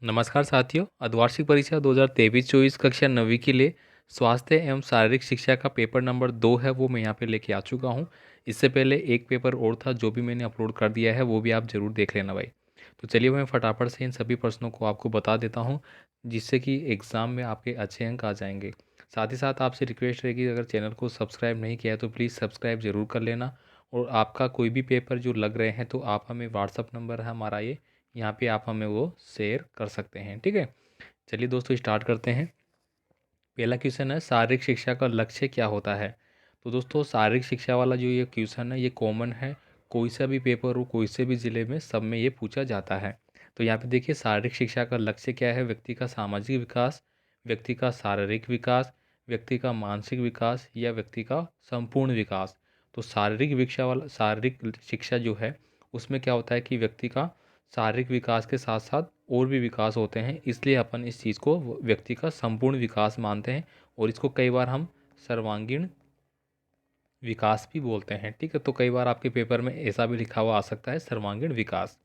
नमस्कार साथियों। अर्धवार्षिक परीक्षा 2023-24 कक्षा 9वीं के लिए स्वास्थ्य एवं शारीरिक शिक्षा का पेपर नंबर 2 है, वो मैं यहाँ पे लेके आ चुका हूँ। इससे पहले एक पेपर और था जो भी मैंने अपलोड कर दिया है, वो भी आप ज़रूर देख लेना भाई। तो चलिए मैं फटाफट से इन सभी प्रश्नों को आपको बता देता हूँ, जिससे कि एग्ज़ाम में आपके अच्छे अंक आ जाएंगे। साथ ही साथ आपसे रिक्वेस्ट रहेगी, अगर चैनल को सब्सक्राइब नहीं किया है तो प्लीज़ सब्सक्राइब ज़रूर कर लेना। और आपका कोई भी पेपर जो लग रहे हैं तो आप हमें व्हाट्सअप नंबर है हमारा ये, यहाँ पे आप हमें वो शेयर कर सकते हैं। ठीक है, चलिए दोस्तों स्टार्ट करते हैं। पहला क्वेश्चन है, शारीरिक शिक्षा का लक्ष्य क्या होता है। तो दोस्तों शारीरिक शिक्षा वाला जो ये क्वेश्चन है ये कॉमन है, कोई सा भी पेपर हो कोई से भी ज़िले में सब में ये पूछा जाता है। तो यहाँ पे देखिए शारीरिक शिक्षा का लक्ष्य क्या है। व्यक्ति का सामाजिक विकास, व्यक्ति का शारीरिक विकास, व्यक्ति का मानसिक विकास या व्यक्ति का संपूर्ण विकास। तो शारीरिक शिक्षा जो है उसमें क्या होता है कि व्यक्ति का शारीरिक विकास के साथ साथ और भी विकास होते हैं, इसलिए अपन इस चीज़ को व्यक्ति का संपूर्ण विकास मानते हैं। और इसको कई बार हम सर्वांगीण विकास भी बोलते हैं। ठीक है, तो कई बार आपके पेपर में ऐसा भी लिखा हुआ आ सकता है सर्वांगीण विकास।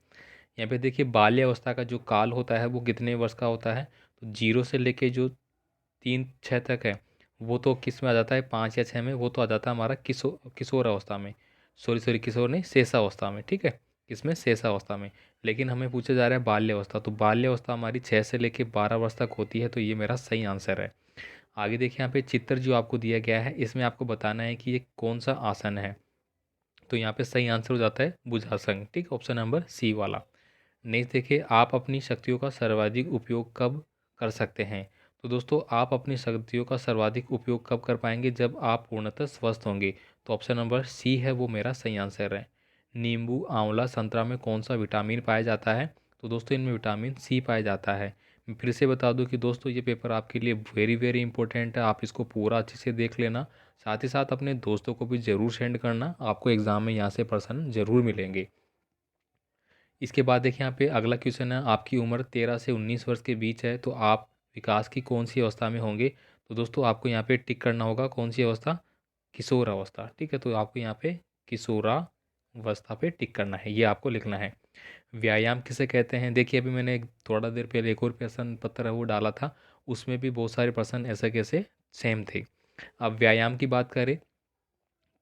यहाँ पे देखिए बाल्य अवस्था का जो काल होता है वो कितने वर्ष का होता है। तो 0 से लेके जो 3-6 तक है वो तो किस में आ जाता है, 5 या 6 में, वो तो आ जाता है हमारा किशोर अवस्था में। सॉरी किशोर नहीं, शेषावस्था में। ठीक है, किसमें, शेषावस्था में। लेकिन हमें पूछा जा रहा है बाल्य अवस्था, तो बाल्य अवस्था हमारी 6 से लेके 12 वर्ष तक होती है, तो ये मेरा सही आंसर है। आगे देखिए यहाँ पे चित्र जो आपको दिया गया है इसमें आपको बताना है कि ये कौन सा आसन है। तो यहाँ पे सही आंसर हो जाता है भुजासन। ठीक, ऑप्शन नंबर सी वाला। नेक्स्ट देखिए, आप अपनी शक्तियों का सर्वाधिक उपयोग कब कर सकते हैं। तो दोस्तों आप अपनी शक्तियों का सर्वाधिक उपयोग कब कर पाएंगे, जब आप पूर्णतः स्वस्थ होंगे। तो ऑप्शन नंबर सी है वो मेरा सही आंसर है। नींबू, आंवला, संतरा में कौन सा विटामिन पाया जाता है। तो दोस्तों इनमें विटामिन सी पाया जाता है। मैं फिर से बता दूं कि दोस्तों ये पेपर आपके लिए वेरी वेरी इंपॉर्टेंट है, आप इसको पूरा अच्छे से देख लेना। साथ ही साथ अपने दोस्तों को भी ज़रूर सेंड करना, आपको एग्ज़ाम में यहाँ से प्रश्न ज़रूर मिलेंगे। इसके बाद देखिए यहाँ पे अगला क्वेश्चन है, आपकी उम्र 13 से 19 वर्ष के बीच है, तो आप विकास की कौन सी अवस्था में होंगे। तो दोस्तों आपको यहाँ पे टिक करना होगा कौन सी अवस्था, किशोर अवस्था। ठीक है, तो आपको यहाँ पे किशोरावस्था पे टिक करना है, ये आपको लिखना है। व्यायाम किसे कहते हैं। देखिए अभी मैंने थोड़ा देर पहले एक और प्रश्न पत्र है वो डाला था, उसमें भी बहुत सारे प्रश्न ऐसे कैसे सेम थे। अब व्यायाम की बात करें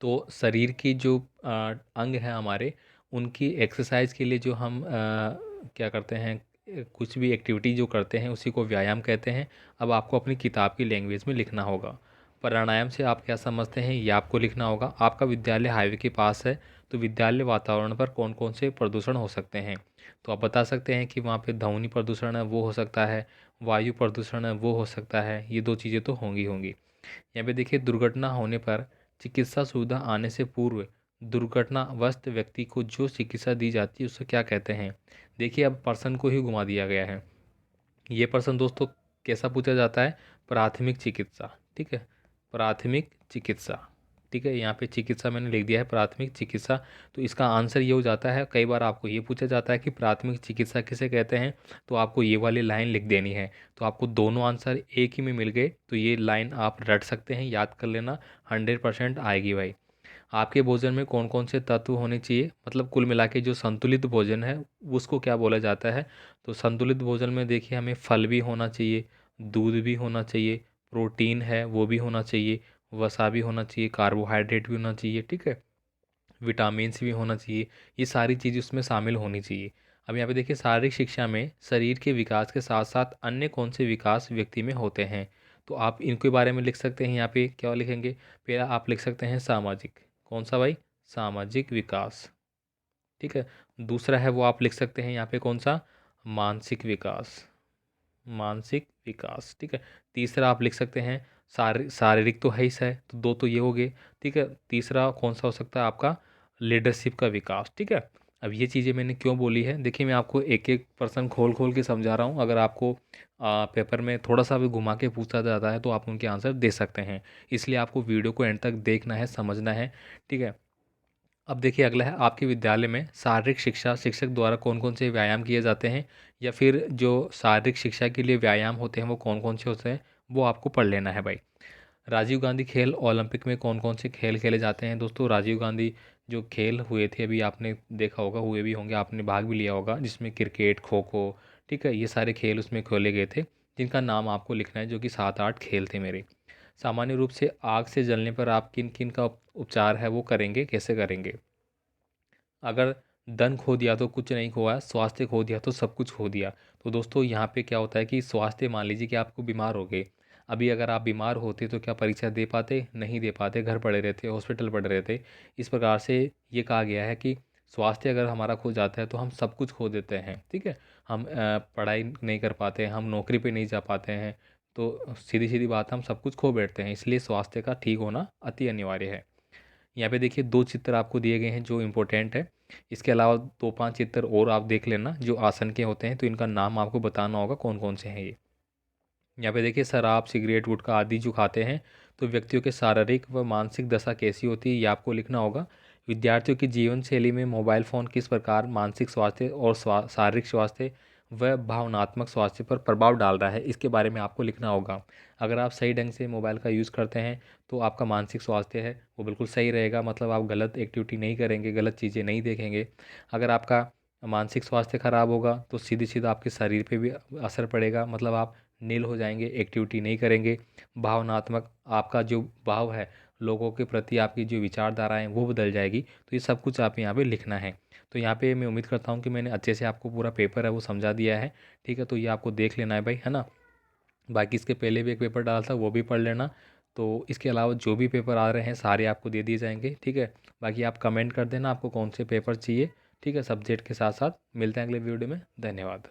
तो शरीर की जो अंग हैं हमारे, उनकी एक्सरसाइज के लिए जो हम क्या करते हैं, कुछ भी एक्टिविटी जो करते हैं उसी को व्यायाम कहते हैं। अब आपको अपनी किताब की लैंग्वेज में लिखना होगा। प्राणायाम से आप क्या समझते हैं ये आपको लिखना होगा। आपका विद्यालय हाईवे के पास है, तो विद्यालय वातावरण पर कौन कौन से प्रदूषण हो सकते हैं। तो आप बता सकते हैं कि वहाँ पे ध्वनि प्रदूषण है वो हो सकता है, वायु प्रदूषण है वो हो सकता है, ये दो चीज़ें तो होंगी होंगी। यहाँ पे देखिए दुर्घटना होने पर चिकित्सा सुविधा आने से पूर्व दुर्घटनाग्रस्त व्यक्ति को जो चिकित्सा दी जाती है उसे क्या कहते हैं। देखिए अब पर्सन को ही घुमा दिया गया है। ये पर्सन दोस्तों कैसा पूछा जाता है, प्राथमिक चिकित्सा। ठीक है, प्राथमिक चिकित्सा। ठीक है, यहाँ पे चिकित्सा मैंने लिख दिया है प्राथमिक चिकित्सा। तो इसका आंसर ये हो जाता है, कई बार आपको ये पूछा जाता है कि प्राथमिक चिकित्सा किसे कहते हैं, तो आपको ये वाली लाइन लिख देनी है। तो आपको दोनों आंसर एक ही में मिल गए, तो ये लाइन आप रट सकते हैं, याद कर लेना, 100% आएगी भाई। आपके भोजन में कौन कौन से तत्व होने चाहिए, मतलब कुल मिला के जो संतुलित भोजन है उसको क्या बोला जाता है। तो संतुलित भोजन में देखिए हमें फल भी होना चाहिए, दूध भी होना चाहिए, प्रोटीन है वो भी होना चाहिए, वसा भी होना चाहिए, कार्बोहाइड्रेट भी होना चाहिए। ठीक है, विटामिन्स भी होना चाहिए, ये सारी चीज़ उसमें शामिल होनी चाहिए। अब यहाँ पे देखिए शारीरिक शिक्षा में शरीर के विकास के साथ साथ अन्य कौन से विकास व्यक्ति में होते हैं। तो आप इनके बारे में लिख सकते हैं। यहाँ पे क्या लिखेंगे, पहला आप लिख सकते हैं सामाजिक, कौन सा भाई, सामाजिक विकास। ठीक है, दूसरा है वो आप लिख सकते हैं यहाँ पे कौन सा, मानसिक विकास, मानसिक विकास। ठीक है, तीसरा आप लिख सकते हैं शारीरिक, तो है ही है, तो दो तो ये हो गए। ठीक है, तीसरा कौन सा हो सकता है आपका, लीडरशिप का विकास। ठीक है, अब ये चीज़ें मैंने क्यों बोली है, देखिए मैं आपको एक एक पर्सन खोल खोल के समझा रहा हूँ। अगर आपको पेपर में थोड़ा सा भी घुमा के पूछा जाता है तो आप उनके आंसर दे सकते हैं, इसलिए आपको वीडियो को एंड तक देखना है, समझना है। ठीक है, अब देखिए अगला है, आपके विद्यालय में शारीरिक शिक्षा शिक्षक द्वारा कौन कौन से व्यायाम किए जाते हैं, या फिर जो शारीरिक शिक्षा के लिए व्यायाम होते हैं वो कौन कौन से होते हैं, वो आपको पढ़ लेना है भाई। राजीव गांधी खेल ओलंपिक में कौन कौन से खेल खेले जाते हैं। दोस्तों राजीव गांधी जो खेल हुए थे अभी आपने देखा होगा, हुए भी होंगे, आपने भाग भी लिया होगा, जिसमें क्रिकेट, खो खो, ठीक है, ये सारे खेल उसमें खोले गए थे जिनका नाम आपको लिखना है, जो कि 7-8 खेल थे मेरे। सामान्य रूप से आग से जलने पर आप किन किन का उपचार है वो करेंगे, कैसे करेंगे? अगर धन खो दिया तो कुछ नहीं खोया, स्वास्थ्य खो दिया तो सब कुछ खो दिया। तो दोस्तों यहाँ पे क्या होता है कि स्वास्थ्य, मान लीजिए कि आपको बीमार हो गए। अभी अगर आप बीमार होते तो क्या परीक्षा दे पाते? नहीं दे पाते, घर पड़े रहते, हॉस्पिटल पड़े रहते। इस प्रकार से ये कहा गया है कि स्वास्थ्य अगर हमारा खो जाता है तो हम सब कुछ खो देते हैं। ठीक है, हम पढ़ाई नहीं कर पाते, हम नौकरी पे नहीं जा पाते हैं, तो सीधी सीधी बात, हम सब कुछ खो बैठते हैं। इसलिए स्वास्थ्य का ठीक होना अति अनिवार्य है। यहाँ पे देखिए 2 चित्र आपको दिए गए हैं जो इम्पोर्टेंट है। इसके अलावा 2-5 चित्र और आप देख लेना जो आसन के होते हैं, तो इनका नाम आपको बताना होगा कौन कौन से हैं ये। यहाँ पे देखिए शराब, सिगरेट, गुटखा आदि जो खाते हैं तो व्यक्तियों के शारीरिक व मानसिक दशा कैसी होती है, ये आपको लिखना होगा। विद्यार्थियों की जीवन शैली में मोबाइल फ़ोन किस प्रकार मानसिक स्वास्थ्य और शारीरिक स्वास्थ्य व भावनात्मक स्वास्थ्य पर प्रभाव डाल रहा है, इसके बारे में आपको लिखना होगा। अगर आप सही ढंग से मोबाइल का यूज़ करते हैं तो आपका मानसिक स्वास्थ्य है वो बिल्कुल सही रहेगा, मतलब आप गलत एक्टिविटी नहीं करेंगे, गलत चीज़ें नहीं देखेंगे। अगर आपका मानसिक स्वास्थ्य खराब होगा तो सीधी सीधा आपके शरीर पे भी असर पड़ेगा, मतलब आप नील हो जाएंगे, एक्टिविटी नहीं करेंगे। भावनात्मक, आपका जो भाव है लोगों के प्रति, आपकी जो विचारधाराएं वो बदल जाएगी। तो ये सब कुछ आप यहाँ पे लिखना है। तो यहाँ पे मैं उम्मीद करता हूँ कि मैंने अच्छे से आपको पूरा पेपर है वो समझा दिया है। ठीक है, तो ये आपको देख लेना है भाई, है ना। बाकी इसके पहले भी एक पेपर डाला था, वो भी पढ़ लेना। तो इसके अलावा जो भी पेपर आ रहे हैं सारे आपको दे दिए जाएंगे। ठीक है, बाकी आप कमेंट कर देना आपको कौन से पेपर चाहिए। ठीक है, सब्जेक्ट के साथ साथ। मिलते हैं अगले वीडियो में। धन्यवाद।